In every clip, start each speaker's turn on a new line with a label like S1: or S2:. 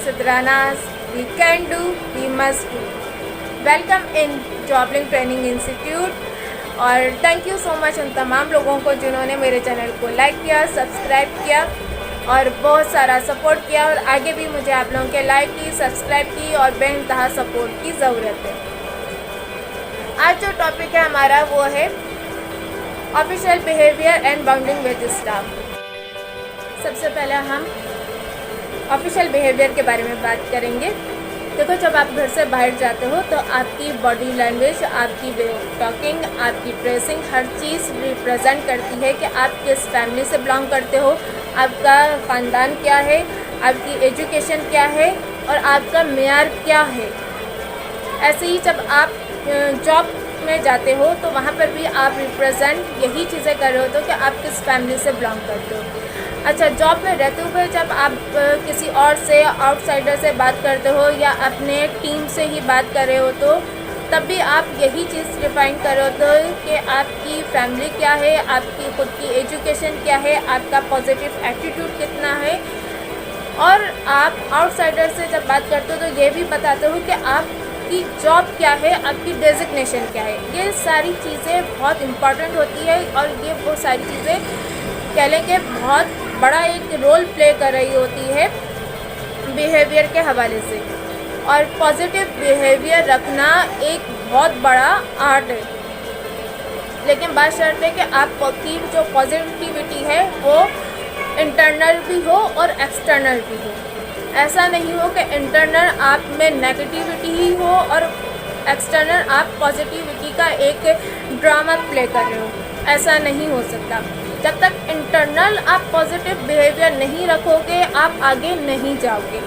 S1: Sidranas, we can do, we must do. Welcome in Jobling training institute. और thank you so much उन तमाम लोगों को जिन्होंने मेरे चैनल को लाइक किया, सब्सक्राइब किया और बहुत सारा सपोर्ट किया। और आगे भी मुझे आप लोगों के लाइक की, सब्सक्राइब की और बेइंतहा सपोर्ट की ज़रूरत है। आज जो टॉपिक है हमारा वो है official behaviour and bounding with staff. सबसे पहले हम ऑफिशियल बिहेवियर के बारे में बात करेंगे। देखो, जब आप घर से बाहर जाते हो तो आपकी बॉडी लैंग्वेज, आपकी वे ऑफ टॉकिंग, आपकी ड्रेसिंग, हर चीज़ रिप्रेजेंट करती है कि आप किस फैमिली से बिलोंग करते हो, आपका ख़ानदान क्या है, आपकी एजुकेशन क्या है और आपका मेयार क्या है। ऐसे ही जब आप जॉब में जाते हो तो वहाँ पर भी आप रिप्रेजेंट यही चीज़ें कर रहे हो कि आप किस फैमिली से बिलोंग करते हो। अच्छा, जॉब में रहते हुए जब आप किसी और से, आउटसाइडर से बात करते हो या अपने टीम से ही बात कर रहे हो तो तब भी आप यही चीज़ डिफाइन कर रहे हो कि आपकी फैमिली क्या है, आपकी खुद की एजुकेशन क्या है, आपका पॉजिटिव एटीट्यूड कितना है। और आप आउटसाइडर से जब बात करते हो तो ये भी बताते हो कि आपकी जॉब क्या है, आपकी डेजिग्नेशन क्या है। ये सारी चीज़ें बहुत इम्पॉर्टेंट होती है और ये वो सारी चीज़ें कह लें कि बहुत बड़ा एक रोल प्ले कर रही होती है बिहेवियर के हवाले से। और पॉजिटिव बिहेवियर रखना एक बहुत बड़ा आर्ट है, लेकिन बात शर्त है कि आपकी जो पॉजिटिविटी है वो इंटरनल भी हो और एक्सटर्नल भी हो। ऐसा नहीं हो कि इंटरनल आप में नेगेटिविटी ही हो और एक्सटर्नल आप पॉजिटिविटी का एक ड्रामा प्ले कर रहे हो। ऐसा नहीं हो सकता। जब तक इंटरनल आप पॉजिटिव बिहेवियर नहीं रखोगे आप आगे नहीं जाओगे।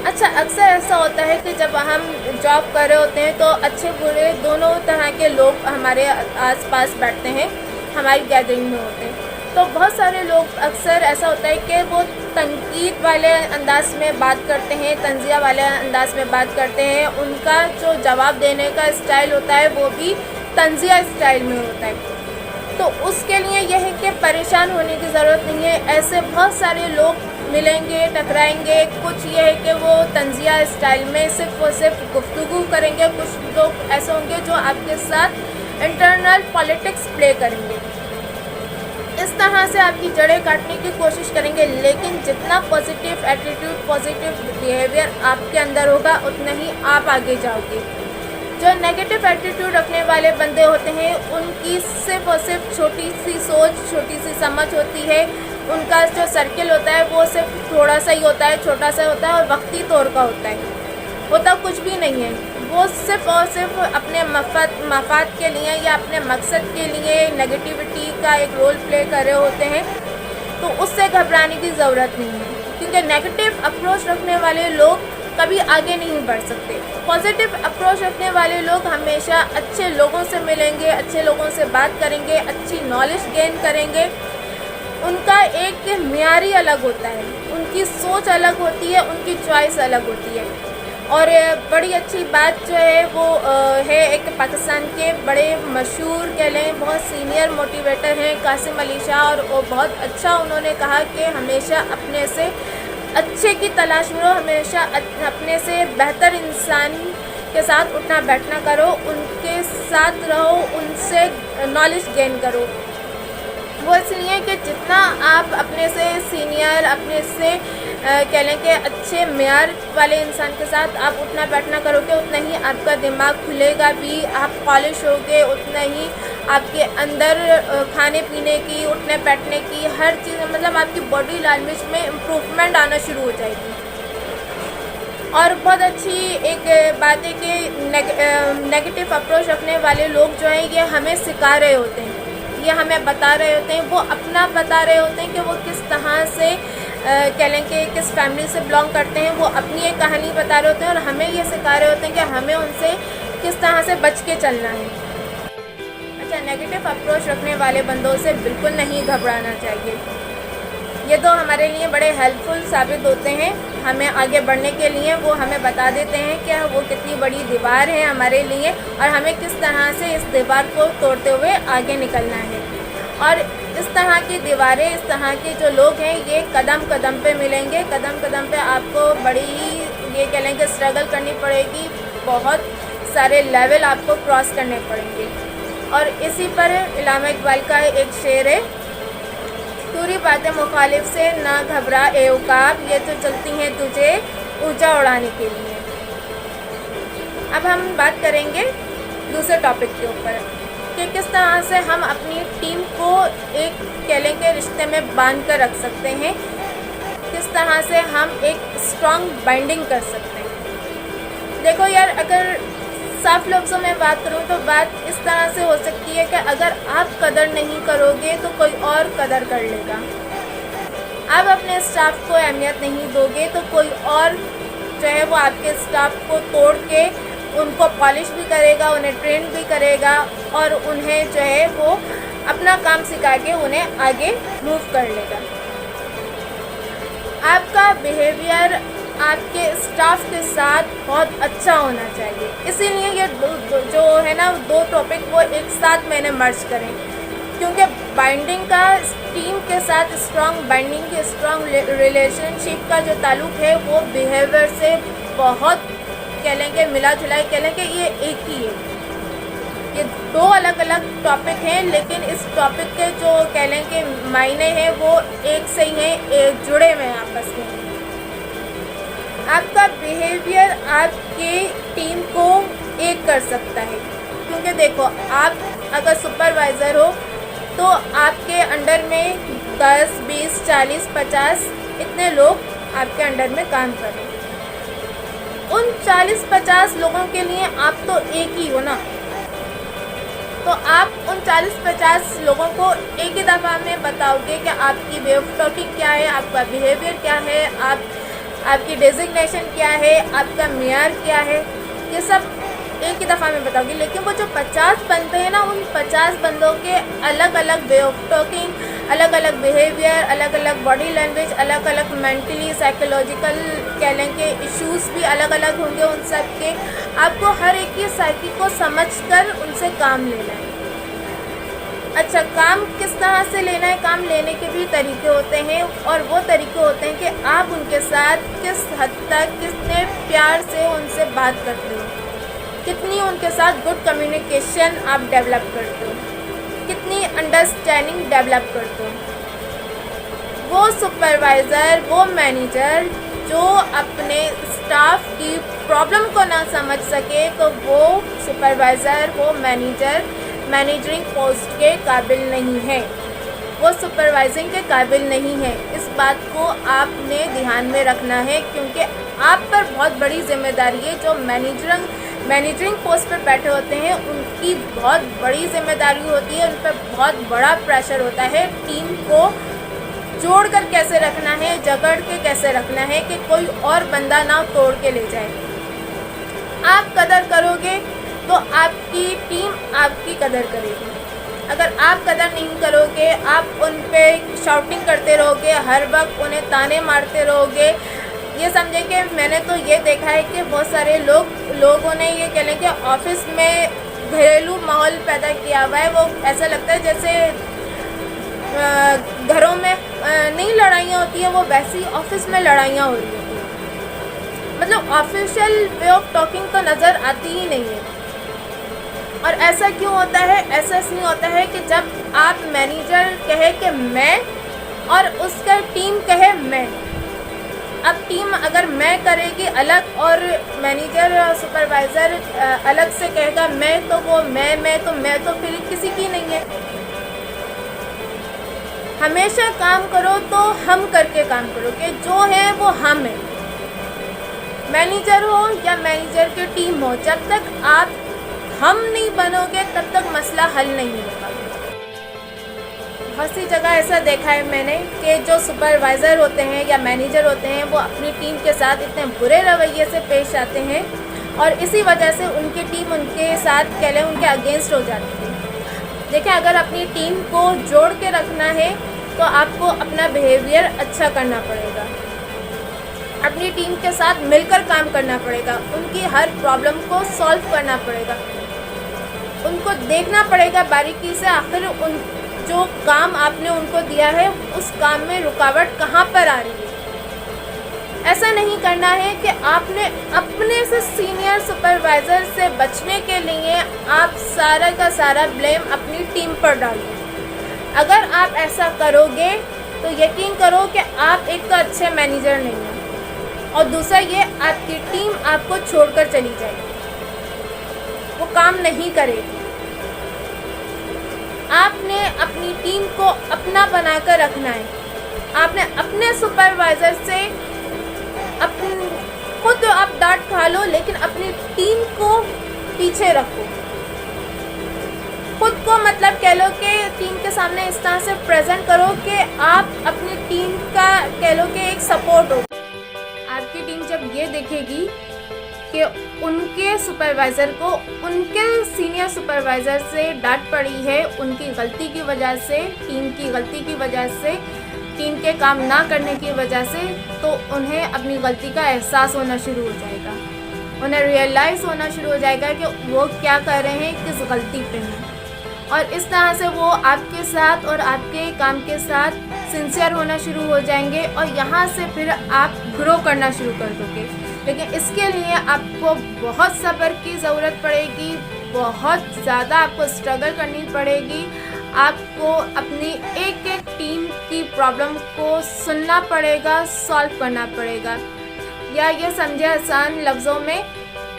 S1: अच्छा, अक्सर ऐसा होता है कि जब हम जॉब कर रहे होते हैं तो अच्छे बुरे दोनों तरह के लोग हमारे आसपास बैठते हैं, हमारी गैदरिंग में होते हैं। तो बहुत सारे लोग अक्सर ऐसा होता है कि वो तनकीद वाले अंदाज में बात करते हैं, तंज़िया वाले अंदाज में बात करते हैं। उनका जो जवाब देने का स्टाइल होता है वो भी तंज़िया स्टाइल में होता है। तो उसके लिए यह है कि परेशान होने की ज़रूरत नहीं है। ऐसे बहुत सारे लोग मिलेंगे, टकराएंगे। कुछ ये है कि वो तंज़िया स्टाइल में सिर्फ़ और सिर्फ गुफ्तगू करेंगे, कुछ लोग ऐसे होंगे जो आपके साथ इंटरनल पॉलिटिक्स प्ले करेंगे। इस तरह से आपकी जड़ें काटने की कोशिश करेंगे। लेकिन जितना पॉजिटिव एटीट्यूड, पॉजिटिव बिहेवियर आपके अंदर होगा उतना ही आप आगे जाओगे। जो नेगेटिव एटीट्यूड रखने वाले बंदे होते हैं उनकी सिर्फ और सिर्फ छोटी सी सोच, छोटी सी समझ होती है। उनका जो सर्किल होता है वो सिर्फ थोड़ा सा ही होता है, छोटा सा होता है और वक्ती तौर का होता है, होता कुछ भी नहीं है। वो सिर्फ और सिर्फ अपने मफाद के लिए या अपने मकसद के लिए नेगेटिविटी का एक रोल प्ले कर रहे होते हैं। तो उससे घबराने की ज़रूरत नहीं है, क्योंकि नेगेटिव अप्रोच रखने वाले लोग कभी आगे नहीं बढ़ सकते। पॉजिटिव अप्रोच रखने वाले लोग हमेशा अच्छे लोगों से मिलेंगे, अच्छे लोगों से बात करेंगे, अच्छी नॉलेज गेन करेंगे। उनका एक मियार ही अलग होता है, उनकी सोच अलग होती है, उनकी चॉइस अलग होती है। और बड़ी अच्छी बात जो है वो है एक पाकिस्तान के बड़े मशहूर कह लें बहुत सीनियर मोटिवेटर हैं कासिम अली शाह। और वो बहुत अच्छा उन्होंने कहा कि हमेशा अपने से अच्छे की तलाश में रहो, हमेशा अपने से बेहतर इंसान के साथ उठना बैठना करो, उनके साथ रहो, उनसे नॉलेज गेन करो। वो इसलिए कि जितना आप अपने से सीनियर, अपने से कह लें कि अच्छे मेयार वाले इंसान के साथ आप उठना बैठना करोगे उतना ही आपका दिमाग खुलेगा भी, आप पॉलिश होगे, उतना ही आपके अंदर खाने पीने की, उठने बैठने की हर चीज़, मतलब आपकी बॉडी लैंग्वेज में इम्प्रूवमेंट आना शुरू हो जाएगी। और बहुत अच्छी एक बात है कि नेगेटिव अप्रोच रखने वाले लोग जो हैं ये हमें सिखा रहे होते हैं, ये हमें बता रहे होते हैं, वो अपना बता रहे होते हैं कि वो किस तरह से कह लें कि किस फैमिली से बिलोंग करते हैं। वो अपनी एक कहानी बता रहे होते हैं और हमें ये सिखा रहे होते हैं कि हमें उनसे किस तरह से बच के चलना है। अच्छा, नेगेटिव अप्रोच रखने वाले बंदों से बिल्कुल नहीं घबराना चाहिए। ये तो हमारे लिए बड़े हेल्पफुल साबित होते हैं, हमें आगे बढ़ने के लिए। वो हमें बता देते हैं कि वो कितनी बड़ी दीवार है हमारे लिए और हमें किस तरह से इस दीवार को तोड़ते हुए आगे निकलना है। और इस तरह की दीवारें, इस तरह के जो लोग हैं, ये कदम कदम पे मिलेंगे। कदम कदम पे आपको बड़ी ही ये कह लेंगे स्ट्रगल करनी पड़ेगी, बहुत सारे लेवल आपको क्रॉस करने पड़ेंगे। और इसी पर इल्हाम इकबाल का एक शेर है, पूरी बातें मुखालिफ से ना घबरा ए उकाब, ये तो चलती हैं तुझे ऊंचा उड़ाने के लिए। अब हम बात करेंगे दूसरे टॉपिक के ऊपर कि किस तरह से हम अपनी टीम को एक कह लेंगे रिश्ते में बांध कर रख सकते हैं, किस तरह से हम एक स्ट्रॉन्ग बाइंडिंग कर सकते हैं। देखो यार, अगर साफ लफ्ज़ों में बात करूँ तो बात इस तरह से हो सकती है कि अगर आप कदर नहीं करोगे तो कोई और कदर कर लेगा। आप अपने स्टाफ को अहमियत नहीं दोगे तो कोई और जो है वो आपके स्टाफ को तोड़ के उनको पॉलिश भी करेगा, उन्हें ट्रेन भी करेगा और उन्हें जो है वो अपना काम सिखा के उन्हें आगे मूव कर लेगा। आपका बिहेवियर आपके स्टाफ के साथ बहुत अच्छा होना चाहिए। इसीलिए ये जो है ना दो टॉपिक वो एक साथ मैंने मर्ज करें, क्योंकि बाइंडिंग का टीम के साथ स्ट्रॉन्ग बाइंडिंग की स्ट्रॉन्ग रिलेशनशिप का जो ताल्लुक है वो बिहेवियर से बहुत कह लेंगे मिला जुला, कह लेंगे ये एक ही है। ये दो अलग अलग टॉपिक हैं, लेकिन इस टॉपिक के जो कह लेंगे मायने हैं वो एक से ही हैं, जुड़े हुए हैं आपस में। आपका बिहेवियर आपके टीम को एक कर सकता है, क्योंकि देखो आप अगर सुपरवाइज़र हो तो आपके अंडर में 10, 20, 40, 50 इतने लोग आपके अंडर में काम कर रहे हैं। उन 40-50 लोगों के लिए आप तो एक ही हो ना, तो आप उन 40-50 लोगों को एक ही दफ़ा में बताओगे कि आपकी वे ऑफ टॉकिंग क्या है, आपका बिहेवियर क्या है, आपकी डेजिग्नेशन क्या है, आपका मेयार क्या है, ये सब एक ही दफ़ा में बताओगे। लेकिन वो जो 50 बंदे हैं ना, उन 50 बंदों के अलग अलग वे ऑफ टॉकिंग, अलग अलग बिहेवियर, अलग अलग बॉडी लैंग्वेज, अलग अलग मेंटली साइकोलॉजिकल कह लें कि इश्यूज़ भी अलग अलग होंगे उन सब के। आपको हर एक की साइकी को समझकर उनसे काम लेना है। अच्छा, काम किस तरह से लेना है? काम लेने के भी तरीके होते हैं, और वो तरीके होते हैं कि आप उनके साथ किस हद तक कितने प्यार से उनसे बात करते हो, कितनी उनके साथ गुड कम्युनिकेशन आप डेवलप करते हो, कितनी अंडरस्टैंडिंग डेवलप करते हो। वो सुपरवाइज़र, वो मैनेजर जो अपने स्टाफ की प्रॉब्लम को ना समझ सके, तो वो सुपरवाइज़र, वो मैनेजर मैनेजरिंग पोस्ट के काबिल नहीं है, वो सुपरवाइजिंग के काबिल नहीं है। इस बात को आपने ध्यान में रखना है, क्योंकि आप पर बहुत बड़ी जिम्मेदारी है। जो मैनेजरिंग पोस्ट पर बैठे होते हैं उनकी बहुत बड़ी जिम्मेदारी होती है, उन पर बहुत बड़ा प्रेशर होता है। टीम को जोड़कर कैसे रखना है, जकड़ के कैसे रखना है कि कोई और बंदा ना तोड़ के ले जाए। आप कदर करोगे तो आपकी टीम आपकी कदर करेगी। अगर आप कदर नहीं करोगे, आप उन पे शाउटिंग करते रहोगे, हर वक्त उन्हें ताने मारते रहोगे, ये समझे कि मैंने तो ये देखा है कि बहुत सारे लोगों ने ये कह लें कि ऑफिस में घरेलू माहौल पैदा किया हुआ है। वो ऐसा लगता है जैसे घरों में नहीं लड़ाइयाँ होती हैं, वो वैसी ऑफिस में लड़ाइयाँ हो रही होती हैं। मतलब ऑफिशियल वे ऑफ टॉकिंग तो नज़र आती ही नहीं है। और ऐसा क्यों होता है? ऐसा इसलिए होता है कि जब आप मैनेजर कहे कि मैं और उसका टीम कहे मैं, अब टीम अगर मैं करेगी अलग और मैनेजर और सुपरवाइज़र अलग से कहेगा मैं, तो वो मैं तो फिर किसी की नहीं है। हमेशा काम करो तो हम करके काम करो कि जो है वो हम है। मैनेजर हो या मैनेजर की टीम हो, जब तक आप हम नहीं बनोगे तब तक मसला हल नहीं होगा। बहुत सी जगह ऐसा देखा है मैंने कि जो सुपरवाइज़र होते हैं या मैनेजर होते हैं वो अपनी टीम के साथ इतने बुरे रवैये से पेश आते हैं और इसी वजह से उनकी टीम उनके साथ कह लें उनके अगेंस्ट हो जाती है। देखिए, अगर अपनी टीम को जोड़ के रखना है तो आपको अपना बिहेवियर अच्छा करना पड़ेगा, अपनी टीम के साथ मिलकर काम करना पड़ेगा, उनकी हर प्रॉब्लम को सॉल्व करना पड़ेगा, उनको देखना पड़ेगा बारीकी से आखिर जो काम आपने उनको दिया है उस काम में रुकावट कहाँ पर आ रही है। ऐसा नहीं करना है कि आपने अपने से सीनियर सुपरवाइज़र से बचने के लिए आप सारा का सारा ब्लेम अपनी टीम पर डालो। अगर आप ऐसा करोगे तो यकीन करो कि आप एक तो अच्छे मैनेजर नहीं हैं और दूसरा ये आपकी टीम आपको छोड़कर चली जाएगी, वो काम नहीं करेगी। आपने अपनी टीम को अपना बनाकर रखना है। आपने अपने सुपरवाइज़र से खुद आप डांट खा लो लेकिन अपनी टीम को पीछे रखो। खुद को मतलब कह लो कि टीम के सामने इस तरह से प्रेजेंट करो कि आप अपनी टीम का कह लो कि एक सपोर्ट हो। आपकी टीम जब ये देखेगी कि उनके सुपरवाइज़र को उनके सीनियर सुपरवाइज़र से डांट पड़ी है, उनकी गलती की वजह से, टीम की गलती की वजह से, टीम के काम ना करने की वजह से, तो उन्हें अपनी गलती का एहसास होना शुरू हो जाएगा। उन्हें रियलाइज़ होना शुरू हो जाएगा कि वो क्या कर रहे हैं, किस गलती पे हैं, और इस तरह से वो आपके साथ और आपके काम के साथ सिंसियर होना शुरू हो जाएंगे और यहाँ से फिर आप ग्रो करना शुरू कर दोगे। लेकिन इसके लिए आपको बहुत सब्र की ज़रूरत पड़ेगी, बहुत ज़्यादा आपको स्ट्रगल करनी पड़ेगी। आपको अपनी एक एक टीम की प्रॉब्लम को सुनना पड़ेगा, सॉल्व करना पड़ेगा। या ये समझे आसान लफ्ज़ों में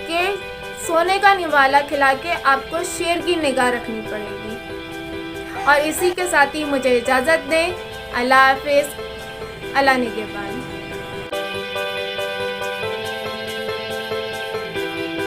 S1: कि सोने का निवाला खिला के आपको शेर की निगाह रखनी पड़ेगी। और इसी के साथ ही मुझे इजाज़त दें। अल्लाह हाफिज़, अल्लाह निगहबान।